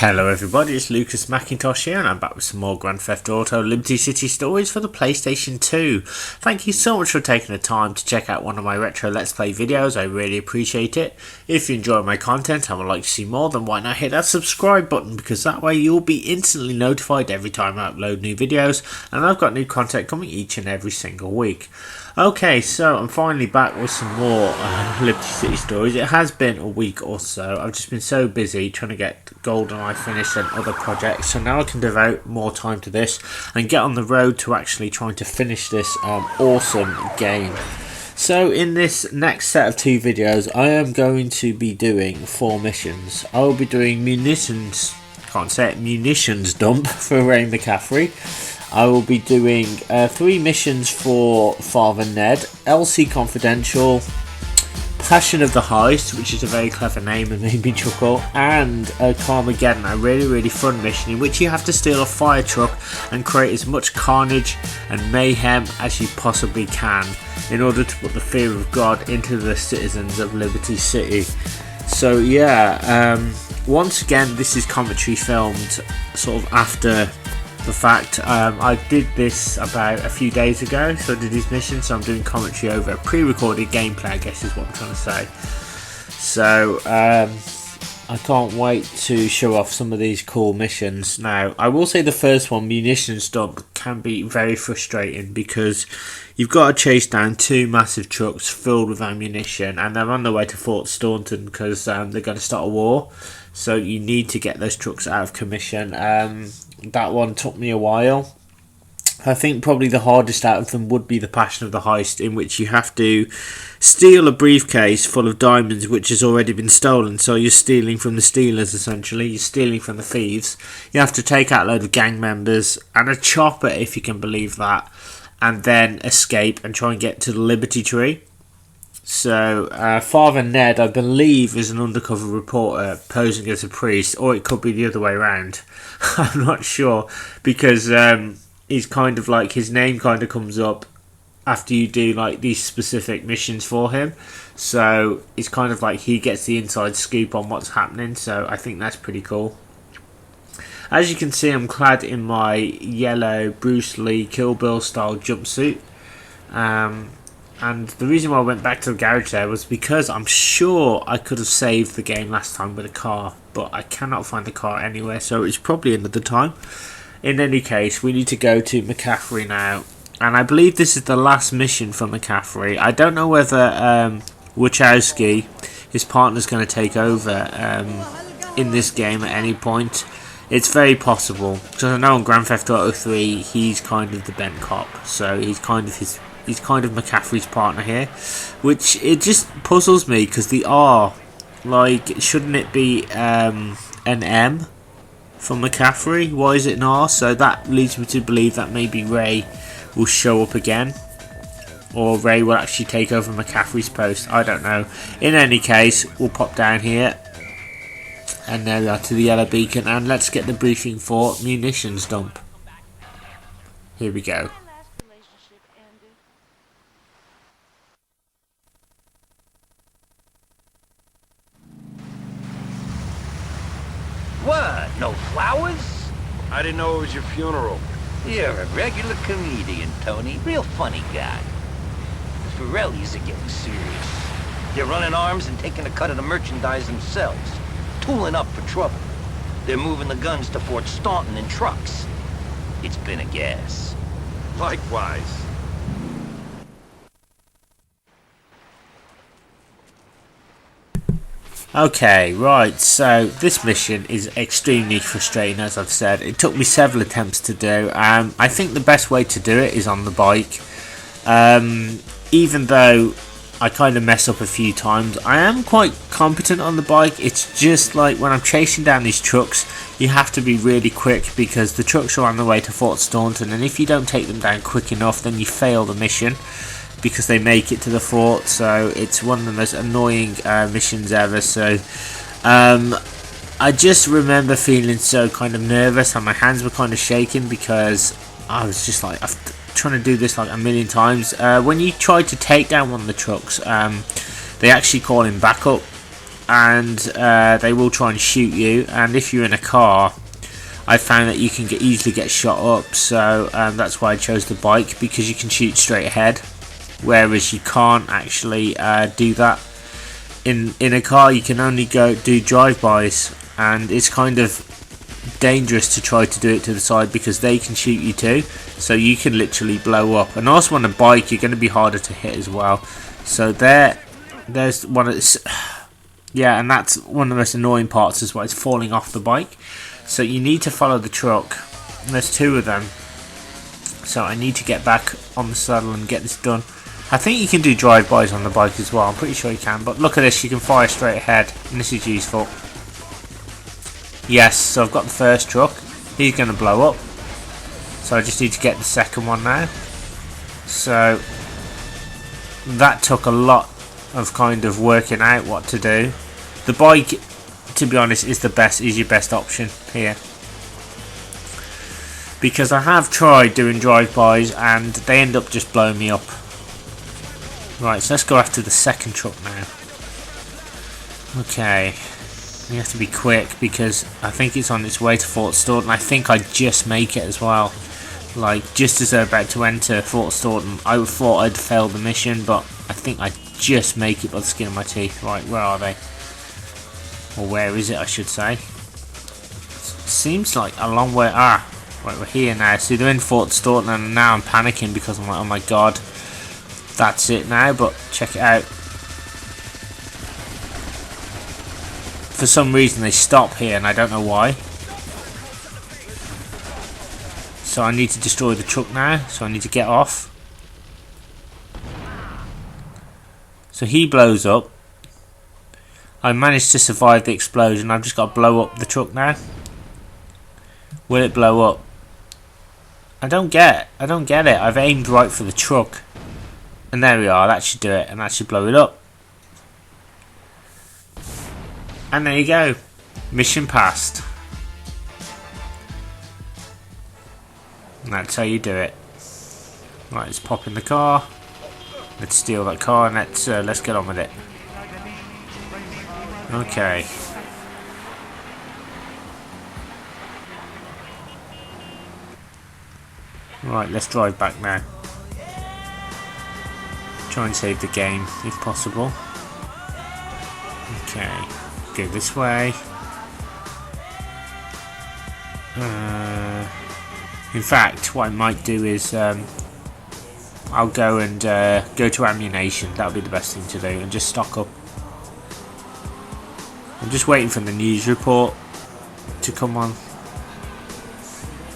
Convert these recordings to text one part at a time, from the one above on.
Hello everybody, it's Lucas Mackintosh here and I'm back with some more Grand Theft Auto Liberty City Stories for the PlayStation 2. Thank you so much for taking the time to check out one of my retro Let's Play videos, I really appreciate it. If you enjoy my content and would like to see more, then why not hit that subscribe button, because that way you'll be instantly notified every time I upload new videos, and I've got new content coming each and every single week. Okay, so I'm finally back with some more Liberty City Stories. It has been a week or so. I've just been so busy trying to get GoldenEye finished and other projects, so now I can devote more time to this and get on the road to actually trying to finish this awesome game. So in this next set of 2 videos, I am going to be doing 4 missions. I will be doing munitions dump for Ray McCaffrey. I will be doing 3 missions for Father Ned, LC Confidential, Passion of the Heist, which is a very clever name and made me chuckle, and Carmageddon, a really fun mission in which you have to steal a fire truck and create as much carnage and mayhem as you possibly can in order to put the fear of God into the citizens of Liberty City. So yeah, once again this is commentary filmed sort of after the fact. I did this about a few days ago, so I did these missions, so I'm doing commentary over a pre-recorded gameplay, I guess is what I'm trying to say. So I can't wait to show off some of these cool missions. Now I will say the first one, Munitions dump, can be very frustrating because you've got to chase down 2 massive trucks filled with ammunition, and they're on their way to Fort Staunton because they're going to start a war, so you need to get those trucks out of commission. That one took me a while. I think probably the hardest out of them would be the Passion of the Heist, in which you have to steal a briefcase full of diamonds which has already been stolen. So you're stealing from the stealers, essentially. You're stealing from the thieves. You have to take out a load of gang members and a chopper, if you can believe that, and then escape and try and get to the Liberty Tree. So Father Ned, I believe, is an undercover reporter posing as a priest, or it could be the other way around. I'm not sure, because he's kind of like, his name kind of comes up after you do like these specific missions for him, so it's kind of like he gets the inside scoop on what's happening, so I think that's pretty cool. As you can see, I'm clad in my yellow Bruce Lee Kill Bill style jumpsuit, and the reason why I went back to the garage there was because I'm sure I could have saved the game last time with a car, but I cannot find the car anywhere, so it's probably another time. In any case, we need to go to McCaffrey now, and I believe this is the last mission for McCaffrey. I don't know whether Wachowski, his partner's going to take over in this game at any point. It's very possible, because I know on Grand Theft Auto 3 he's kind of the bent cop, so he's kind of McCaffrey's partner here, which it just puzzles me, because the R, like, shouldn't it be an M for McCaffrey? Why is it an R? So that leads me to believe that maybe Ray will show up again, or Ray will actually take over McCaffrey's post. I don't know. In any case, we'll pop down here, and there we are, to the yellow beacon, and let's get the briefing for Munitions dump. Here we go. What? No flowers? I didn't know it was your funeral. You're a regular comedian, Tony. Real funny guy. The Pirellis are getting serious. They're running arms and taking a cut of the merchandise themselves. Tooling up for trouble. They're moving the guns to Fort Staunton in trucks. It's been a gas. Likewise. Okay, right, so this mission is extremely frustrating, as I've said. It took me several attempts to do. I think the best way to do it is on the bike. Even though I kind of mess up a few times, I am quite competent on the bike. It's just like when I'm chasing down these trucks, you have to be really quick, because the trucks are on the way to Fort Staunton, and if you don't take them down quick enough, then you fail the mission, because they make it to the fort. So it's one of the most annoying missions ever. So I just remember feeling so kind of nervous, and my hands were kind of shaking, because I was just like, I've trying to do this like a million times. When you try to take down one of the trucks, they actually call in backup, and they will try and shoot you. And if you're in a car, I found that you can easily get shot up, so that's why I chose the bike, because you can shoot straight ahead, whereas you can't actually do that in a car. You can only do drive-bys, and it's kind of dangerous to try to do it to the side because they can shoot you too, so you can literally blow up. And also on a bike you're going to be harder to hit as well. So there's one of the, yeah, and that's one of the most annoying parts as well, is falling off the bike. So you need to follow the truck, and there's two of them, so I need to get back on the saddle and get this done. I think you can do drive-bys on the bike as well, I'm pretty sure you can, but look at this, you can fire straight ahead, and this is useful. Yes, so I've got the first truck, he's going to blow up, so I just need to get the second one now. So that took a lot of kind of working out what to do. The bike, to be honest, is your best option here, because I have tried doing drive-bys and they end up just blowing me up. Right, so let's go after the second truck now. Okay, you have to be quick because I think it's on its way to Fort Staunton. I think I just make it as well. Like, just as they're about to enter Fort Staunton, I thought I'd failed the mission, but I think I just make it by the skin of my teeth. Right, where are they? Or where is it, I should say. Seems like a long way. Ah, right, we're here now. See, they're in Fort Staunton, and now I'm panicking because I'm like, oh my god, that's it now. But check it out. For some reason they stop here, and I don't know why. So I need to destroy the truck now, so I need to get off. So he blows up. I managed to survive the explosion. I've just got to blow up the truck now. Will it blow up? I don't get it. I've aimed right for the truck. And there we are, that should do it, and that should blow it up. And there you go. Mission passed. And that's how you do it. Right, let's pop in the car. Let's steal that car and let's get on with it. Okay. Right, let's drive back now. Try and save the game if possible. Okay, go this way. In fact, what I might do is I'll go and go to Ammunition. That'll be the best thing to do, and just stock up. I'm just waiting for the news report to come on,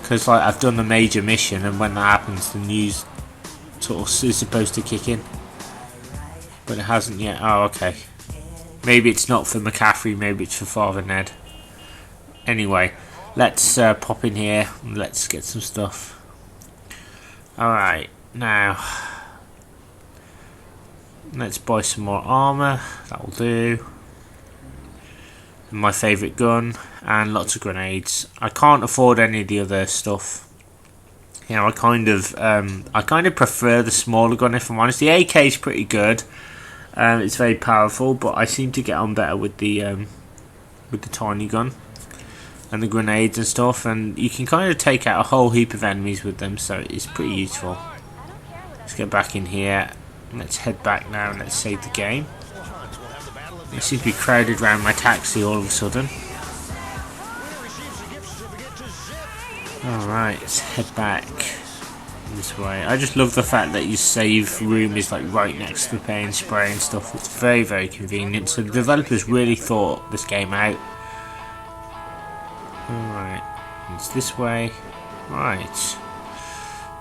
because like I've done the major mission, and when that happens, the news sort of is supposed to kick in, but it hasn't yet. Oh, okay. Maybe it's not for McCaffrey. Maybe it's for Father Ned. Anyway, let's pop in here and let's get some stuff. All right, now let's buy some more armor. That will do. My favourite gun, and lots of grenades. I can't afford any of the other stuff. You know, I kind of prefer the smaller gun, if I'm honest. The AK is pretty good. It's very powerful, but I seem to get on better with the tiny gun and the grenades and stuff. And you can kind of take out a whole heap of enemies with them, so it's pretty useful. Let's get back in here. Let's head back now and let's save the game. It seems to be crowded around my taxi all of a sudden. Alright, let's head back this way. I just love the fact that your save room is like right next to the paint spray and stuff. It's very, very convenient. So the developers really thought this game out. Alright, it's this way. Right.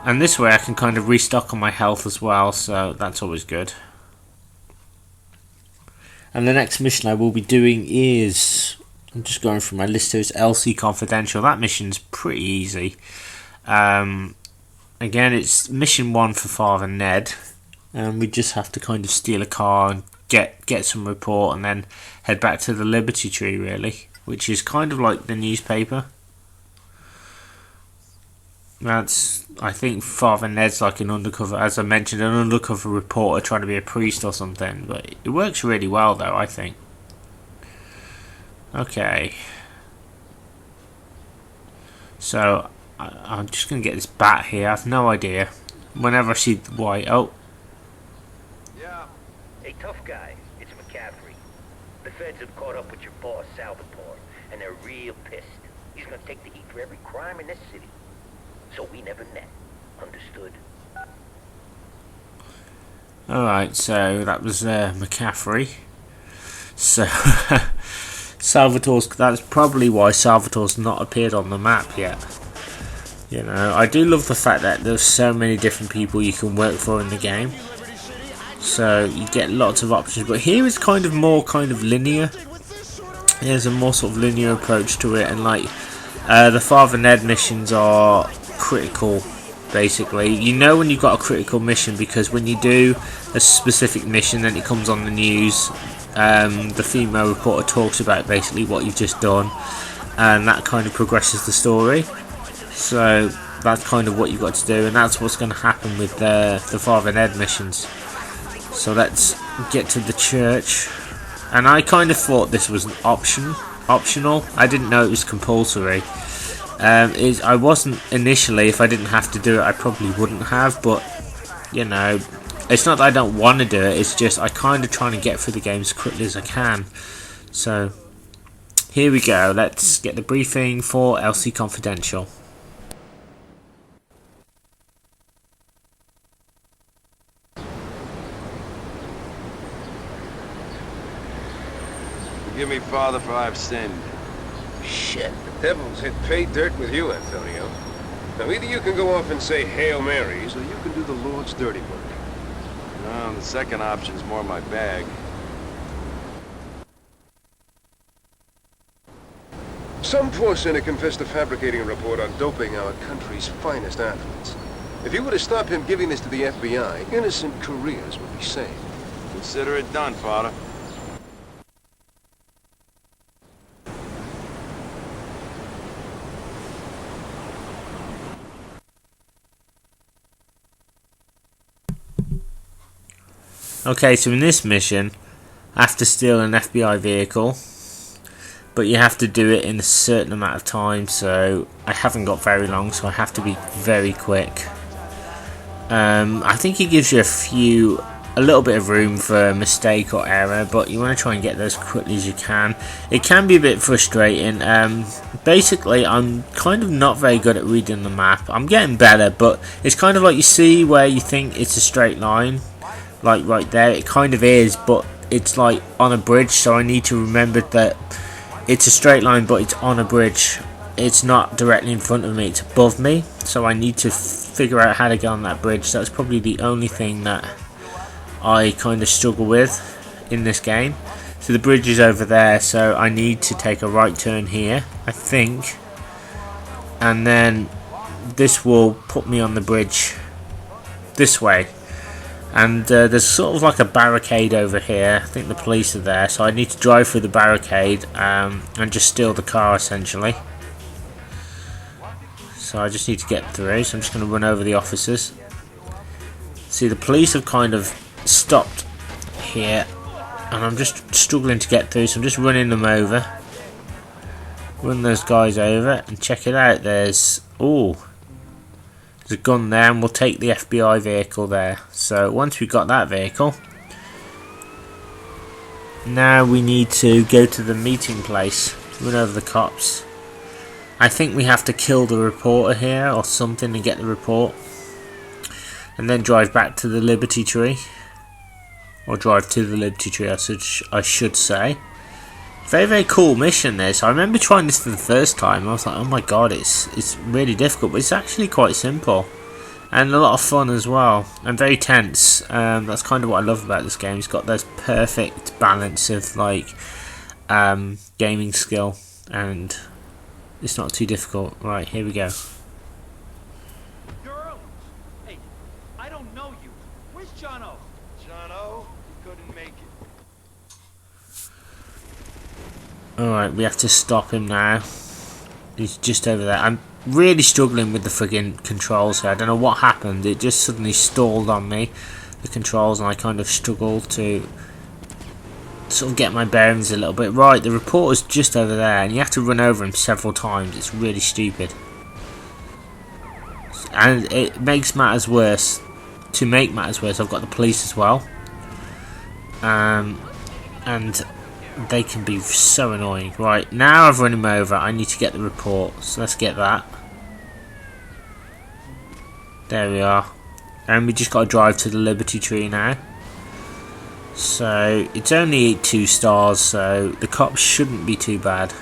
And this way I can kind of restock on my health as well, so that's always good. And the next mission I will be doing is, I'm just going through my list here, it's LC Confidential. That mission's pretty easy. Again, it's mission 1 for Father Ned. We just have to kind of steal a car and get some report, and then head back to the Liberty Tree, really, which is kind of like the newspaper. That's, I think Father Ned's like an undercover, as I mentioned, an undercover reporter trying to be a priest or something, but it works really well though, I think. Okay. So, I'm just going to get this bat here. I have no idea. Whenever I see the white... Oh. Yeah. Hey, tough guy. It's McCaffrey. The feds have caught up with your boss, Salvatore, and they're real pissed. He's gonna take the heat for every crime in this city. So we never met. Understood? Alright, so that was McCaffrey. So, Salvatore's... That's probably why Salvatore's not appeared on the map yet. You know, I do love the fact that there's so many different people you can work for in the game. So, you get lots of options. But here is kind of more kind of linear. There's a more sort of linear approach to it. And like, the Father Ned missions are critical, basically. You know when you've got a critical mission because when you do a specific mission, then it comes on the news. The female reporter talks about basically what you've just done, and that kind of progresses the story. So that's kind of what you've got to do, and that's what's going to happen with the Father Ned missions. So let's get to the church. And I kind of thought this was an optional. I didn't know it was compulsory. I wasn't initially. If I didn't have to do it, I probably wouldn't have. But you know, it's not that I don't want to do it. It's just I kind of trying to get through the game as quickly as I can. So here we go. Let's get the briefing for LC Confidential. Forgive me, Father, for I've sinned. Shit, the devil's hit pay dirt with you, Antonio. Now either you can go off and say Hail Marys, or you can do the Lord's dirty work. No, the second option's more my bag. Some poor sinner confessed to fabricating a report on doping our country's finest athletes. If you were to stop him giving this to the FBI, innocent careers would be saved. Consider it done, Father. Okay, so in this mission, I have to steal an FBI vehicle, but you have to do it in a certain amount of time, so I haven't got very long, so I have to be very quick. I think it gives you a little bit of room for mistake or error, but you want to try and get those quickly as you can. It can be a bit frustrating. Basically, I'm kind of not very good at reading the map. I'm getting better, but it's kind of like you see where you think it's a straight line. Like right there, it kind of is, but it's like on a bridge, so I need to remember that it's a straight line, but it's on a bridge. It's not directly in front of me, it's above me, so I need to figure out how to get on that bridge. That's probably the only thing that I kind of struggle with in this game. So the bridge is over there, so I need to take a right turn here, I think, and then this will put me on the bridge this way. And there's sort of like a barricade over here. I think the police are there, so I need to drive through the barricade and just steal the car essentially. So I just need to get through, so I'm just going to run over the officers. See, the police have kind of stopped here, and I'm just struggling to get through, so I'm just running them over. Run those guys over, and check it out, there's a gun there, and we'll take the FBI vehicle there. So once we've got that vehicle, now we need to go to the meeting place, run over the cops. I think we have to kill the reporter here or something and get the report, and then drive back to the Liberty Tree, or drive to the Liberty Tree I should say. Very, very cool mission this. I remember trying this for the first time. I was like, oh my god, it's really difficult, but it's actually quite simple. And a lot of fun as well. And very tense. That's kind of what I love about this game. It's got this perfect balance of like gaming skill, and it's not too difficult. Right, here we go. Girl! Hey, I don't know you. Where's Jono? Jono, he couldn't make it. Alright, we have to stop him now. He's just over there. I'm really struggling with the friggin' controls here. I don't know what happened. It just suddenly stalled on me, the controls, and I kind of struggled to sort of get my bearings a little bit. Right, the reporter's just over there, and you have to run over him several times. It's really stupid. And it makes matters worse. To make matters worse, I've got the police as well. And they can be so annoying. Right, now I've run him over, I need to get the report. So let's get that. There we are. And we just got to drive to the Liberty Tree now. So it's only 2 stars, so the cops shouldn't be too bad.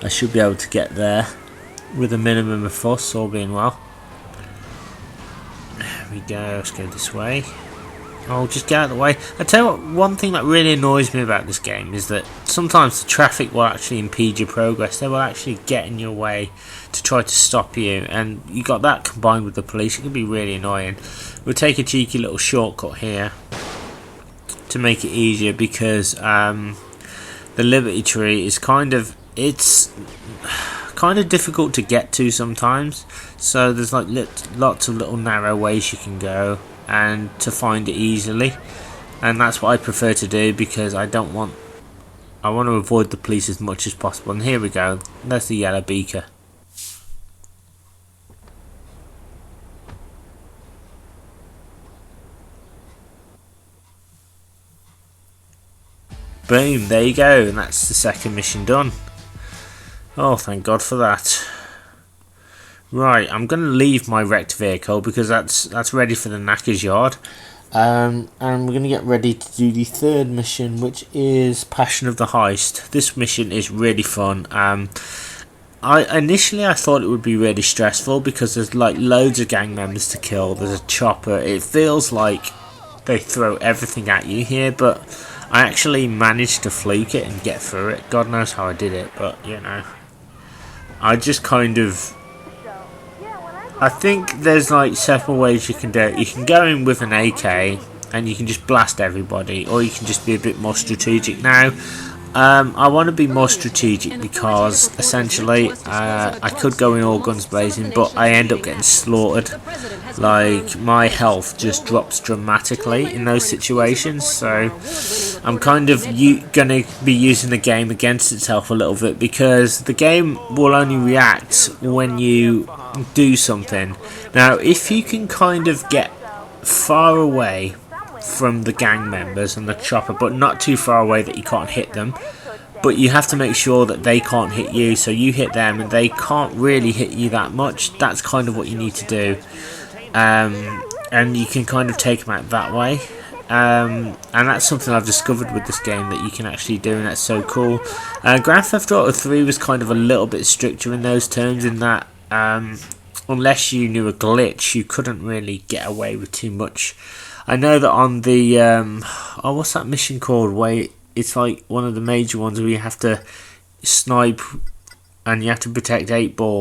I should be able to get there with a minimum of fuss, all being well. There we go, let's go this way. I'll just get out of the way. I tell you what, one thing that really annoys me about this game is that sometimes the traffic will actually impede your progress. They will actually get in your way to try to stop you, and you got that combined with the police. It can be really annoying. We'll take a cheeky little shortcut here to make it easier, because the Liberty Tree is kind of difficult to get to sometimes. So there's like lots of little narrow ways you can go, and to find it easily, and that's what I prefer to do, because I want to avoid the police as much as possible. And here we go, there's the yellow beaker. Boom, there you go, and that's the second mission done. Oh, thank God for that. Right, I'm going to leave my wrecked vehicle because that's ready for the knacker's yard. And we're going to get ready to do the third mission, which is Passion of the Heist. This mission is really fun. Initially I thought it would be really stressful because there's like loads of gang members to kill. There's a chopper. It feels like they throw everything at you here, but I actually managed to fluke it and get through it. God knows how I did it, but you know, I just kind of... I think there's like several ways you can do it. You can go in with an AK and you can just blast everybody, or you can just be a bit more strategic. Now, I want to be more strategic because essentially I could go in all guns blazing, but I end up getting slaughtered. Like, my health just drops dramatically in those situations, so I'm kind of gonna be using the game against itself a little bit, because the game will only react when you do something. Now, if you can kind of get far away from the gang members and the chopper, but not too far away that you can't hit them, but you have to make sure that they can't hit you, so you hit them and they can't really hit you that much. That's kind of what you need to do, and you can kind of take them out that way. And that's something I've discovered with this game that you can actually do, and that's so cool. Grand Theft Auto 3 was kind of a little bit stricter in those terms, in that unless you knew a glitch, you couldn't really get away with too much. I know that on the what's that mission called, where it's like one of the major ones where you have to snipe and you have to protect 8 balls.